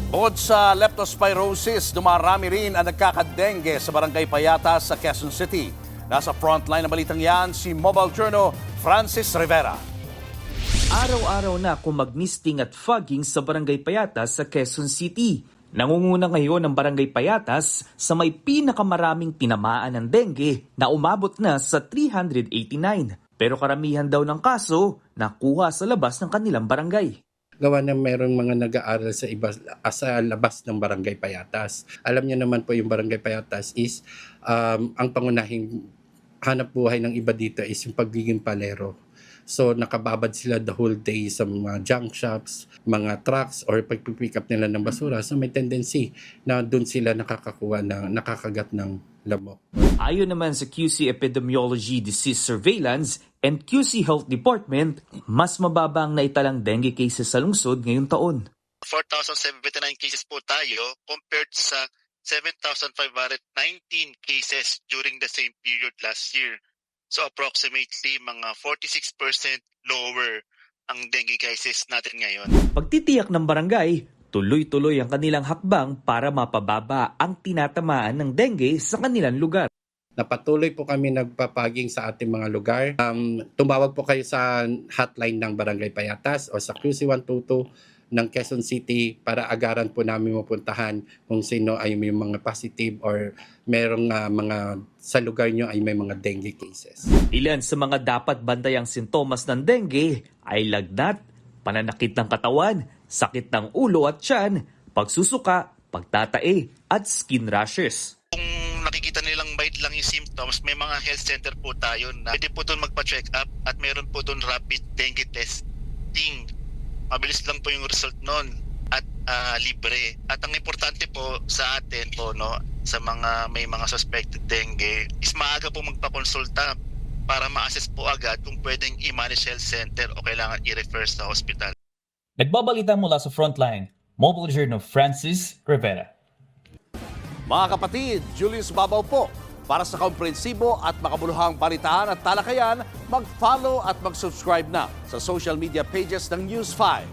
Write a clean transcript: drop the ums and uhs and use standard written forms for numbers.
Bukod sa leptospirosis, dumarami rin ang nagkakadengue sa Barangay Payatas sa Quezon City. Nasa frontline ng balitang yan si Mobile Journal Francis Rivera. Araw-araw na kumagnisting at fogging sa Barangay Payatas sa Quezon City. Nangunguna ngayon ang Barangay Payatas sa may pinakamaraming tinamaan ng dengue na umabot na sa 389. Pero karamihan daw ng kaso nakuha sa labas ng kanilang barangay. Gawa na mayroong mga nag-aaral sa labas ng Barangay Payatas. Alam niyo naman po yung Barangay Payatas is ang pangunahing hanap buhay ng iba dito is yung pagiging palero. So nakababad sila the whole day sa mga junk shops, mga trucks or pag-pick up nila ng basura. So may tendency na doon sila nakakagat ng lamok. Ayon naman sa QC Epidemiology Disease Surveillance and QC Health Department, mas mababa ang naitalang dengue cases sa lungsod ngayong taon. 4,079 cases po tayo compared sa 7,519 cases during the same period last year. So approximately mga 46% lower ang dengue cases natin ngayon. Pagtitiyak ng barangay, tuloy-tuloy ang kanilang hakbang para mapababa ang tinatamaan ng dengue sa kanilang lugar. Napatuloy po kami nagpapaging sa ating mga lugar. Tumawag po kayo sa hotline ng Barangay Payatas o sa QC 122 ng Quezon City para agaran po namin mapuntahan kung sino ay may mga positive or merong mga sa lugar nyo ay may mga dengue cases. Ilan sa mga dapat bantayang sintomas ng dengue ay lagnat, pananakit ng katawan, sakit ng ulo at tiyan, pagsusuka, pagtatae at skin rashes. Kung nakikita nilang mild lang yung symptoms, may mga health center po tayo na pwede po doon magpa-check up at meron po doon rapid dengue testing. Mabilis lang po yung result nun at libre. At ang importante po sa atin po sa mga may mga suspected dengue is maaga po magpakonsulta para ma-assess po agad kung pwedeng i-manage health center o kailangan i-refer sa hospital. Nagbabalita mula sa Frontline, Mobile Journal Francis Rivera. Mga kapatid, Julius Babaw po. Para sa komprehensibo at makabuluhang balitaan at talakayan, mag-follow at mag-subscribe na sa social media pages ng News 5.